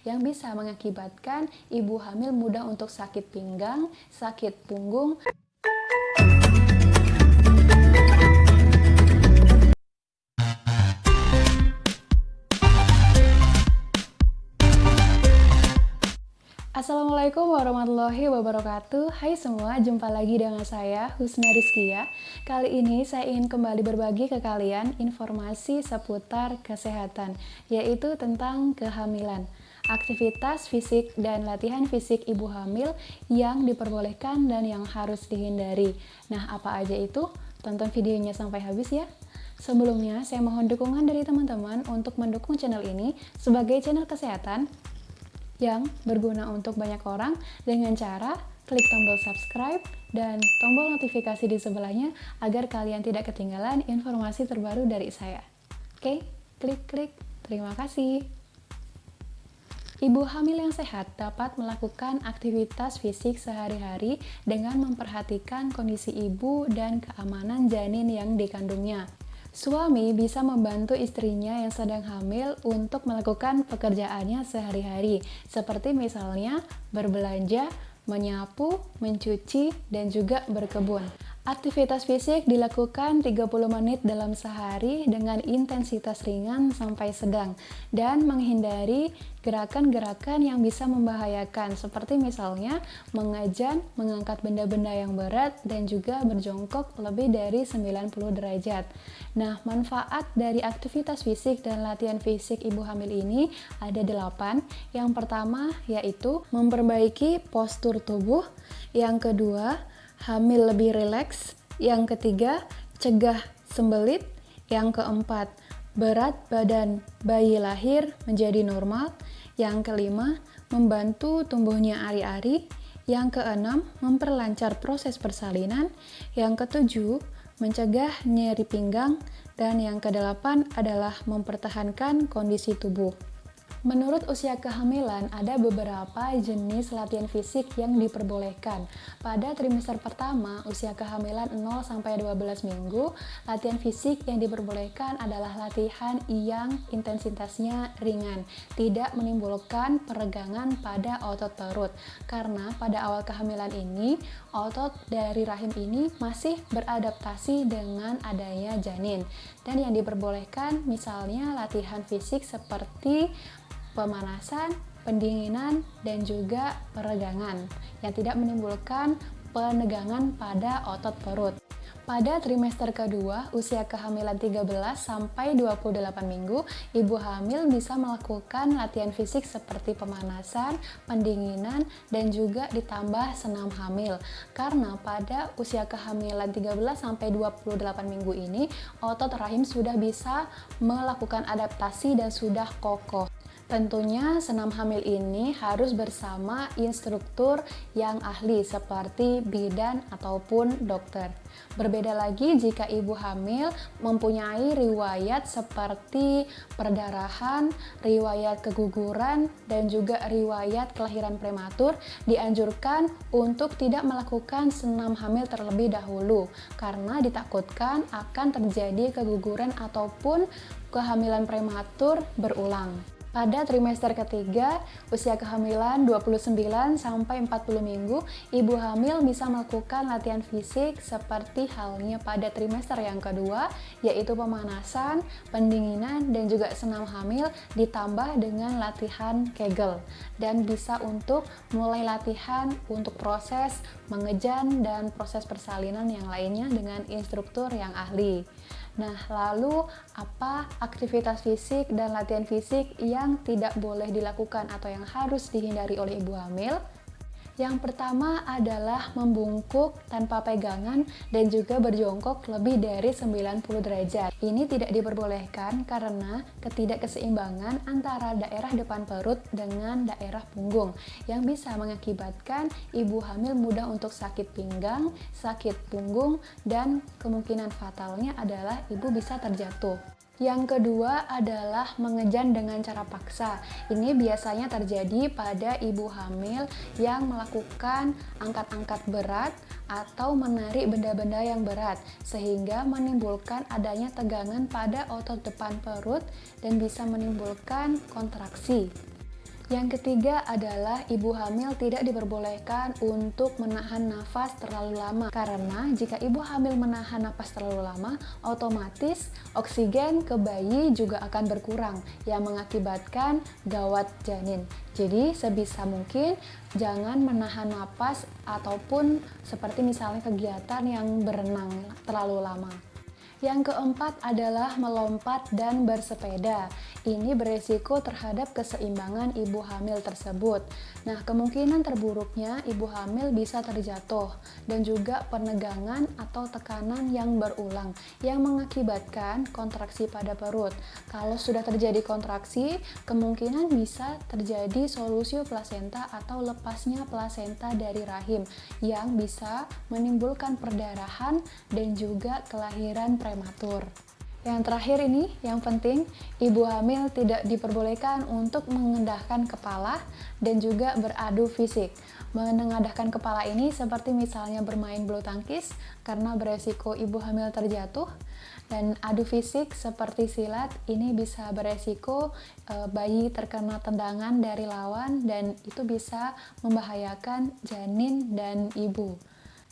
yang bisa mengakibatkan ibu hamil mudah untuk sakit pinggang, sakit punggung. Assalamualaikum warahmatullahi wabarakatuh. Hai semua, jumpa lagi dengan saya Husna Rizkia. Kali ini saya ingin kembali berbagi ke kalian informasi seputar kesehatan, yaitu tentang kehamilan, aktivitas fisik dan latihan fisik ibu hamil yang diperbolehkan dan yang harus dihindari. Nah, apa aja itu? Tonton videonya sampai habis ya. Sebelumnya, saya mohon dukungan dari teman-teman untuk mendukung channel ini sebagai channel kesehatan yang berguna untuk banyak orang dengan cara klik tombol subscribe dan tombol notifikasi di sebelahnya agar kalian tidak ketinggalan informasi terbaru dari saya. Oke, klik. Terima kasih. Ibu hamil yang sehat dapat melakukan aktivitas fisik sehari-hari dengan memperhatikan kondisi ibu dan keamanan janin yang dikandungnya. Suami bisa membantu istrinya yang sedang hamil untuk melakukan pekerjaannya sehari-hari, seperti misalnya berbelanja, menyapu, mencuci, dan juga berkebun. Aktivitas fisik dilakukan 30 menit dalam sehari dengan intensitas ringan sampai sedang dan menghindari gerakan-gerakan yang bisa membahayakan seperti misalnya mengajan, mengangkat benda-benda yang berat, dan juga berjongkok lebih dari 90 derajat. Nah, manfaat dari aktivitas fisik dan latihan fisik ibu hamil ini ada 8. Yang pertama yaitu memperbaiki postur tubuh, yang kedua hamil lebih rileks, yang ketiga cegah sembelit, yang keempat berat badan bayi lahir menjadi normal, yang kelima membantu tumbuhnya ari-ari, yang keenam memperlancar proses persalinan, yang ketujuh mencegah nyeri pinggang, dan yang kedelapan adalah mempertahankan kondisi tubuh. Menurut usia kehamilan, ada beberapa jenis latihan fisik yang diperbolehkan. Pada trimester pertama, usia kehamilan 0-12 minggu, latihan fisik yang diperbolehkan adalah latihan yang intensitasnya ringan, tidak menimbulkan peregangan pada otot perut. Karena pada awal kehamilan ini, otot dari rahim ini masih beradaptasi dengan adanya janin. Dan yang diperbolehkan misalnya latihan fisik seperti pemanasan, pendinginan, dan juga peregangan yang tidak menimbulkan penegangan pada otot perut. Pada trimester kedua, usia kehamilan 13-28 minggu, ibu hamil bisa melakukan latihan fisik seperti pemanasan, pendinginan, dan juga ditambah senam hamil. Karena pada usia kehamilan 13-28 minggu ini, otot rahim sudah bisa melakukan adaptasi dan sudah kokoh. Tentunya senam hamil ini harus bersama instruktur yang ahli seperti bidan ataupun dokter. Berbeda lagi jika ibu hamil mempunyai riwayat seperti perdarahan, riwayat keguguran, dan juga riwayat kelahiran prematur, dianjurkan untuk tidak melakukan senam hamil terlebih dahulu karena ditakutkan akan terjadi keguguran ataupun kehamilan prematur berulang. Pada trimester ketiga, usia kehamilan 29-40 minggu, ibu hamil bisa melakukan latihan fisik seperti halnya pada trimester yang kedua, yaitu pemanasan, pendinginan, dan juga senam hamil ditambah dengan latihan Kegel. Dan bisa untuk mulai latihan untuk proses mengejan dan proses persalinan yang lainnya dengan instruktur yang ahli. Nah, lalu apa aktivitas fisik dan latihan fisik yang tidak boleh dilakukan atau yang harus dihindari oleh ibu hamil? Yang pertama adalah membungkuk tanpa pegangan dan juga berjongkok lebih dari 90 derajat. Ini tidak diperbolehkan karena ketidakkeseimbangan antara daerah depan perut dengan daerah punggung yang bisa mengakibatkan ibu hamil mudah untuk sakit pinggang, sakit punggung, dan kemungkinan fatalnya adalah ibu bisa terjatuh. Yang kedua adalah mengejan dengan cara paksa. Ini biasanya terjadi pada ibu hamil yang melakukan angkat-angkat berat atau menarik benda-benda yang berat sehingga menimbulkan adanya tegangan pada otot depan perut dan bisa menimbulkan kontraksi. Yang ketiga adalah ibu hamil tidak diperbolehkan untuk menahan nafas terlalu lama, karena jika ibu hamil menahan nafas terlalu lama, otomatis oksigen ke bayi juga akan berkurang yang mengakibatkan gawat janin. Jadi sebisa mungkin jangan menahan nafas ataupun seperti misalnya kegiatan yang berenang terlalu lama. Yang keempat adalah melompat dan bersepeda. Ini beresiko terhadap keseimbangan ibu hamil tersebut. Nah, kemungkinan terburuknya ibu hamil bisa terjatuh dan juga penegangan atau tekanan yang berulang yang mengakibatkan kontraksi pada perut. Kalau sudah terjadi kontraksi, kemungkinan bisa terjadi solusio plasenta atau lepasnya plasenta dari rahim yang bisa menimbulkan perdarahan dan juga kelahiran prematur. Yang terakhir ini, yang penting, ibu hamil tidak diperbolehkan untuk mengendahkan kepala dan juga beradu fisik. Menengadahkan kepala ini seperti misalnya bermain bulu tangkis karena beresiko ibu hamil terjatuh, dan adu fisik seperti silat ini bisa beresiko bayi terkena tendangan dari lawan dan itu bisa membahayakan janin dan ibu.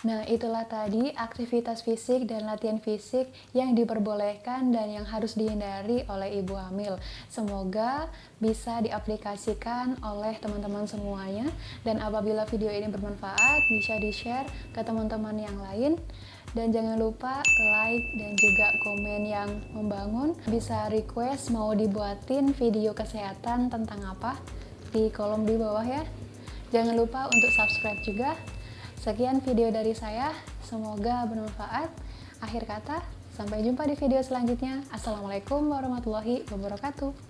Nah, itulah tadi aktivitas fisik dan latihan fisik yang diperbolehkan dan yang harus dihindari oleh ibu hamil. Semoga bisa diaplikasikan oleh teman-teman semuanya, dan apabila video ini bermanfaat bisa di-share ke teman-teman yang lain. Dan jangan lupa like dan juga komen yang membangun. Bisa request mau dibuatin video kesehatan tentang apa di kolom di bawah ya. Jangan lupa untuk subscribe juga. Sekian video dari saya, semoga bermanfaat. Akhir kata, sampai jumpa di video selanjutnya. Assalamualaikum warahmatullahi wabarakatuh.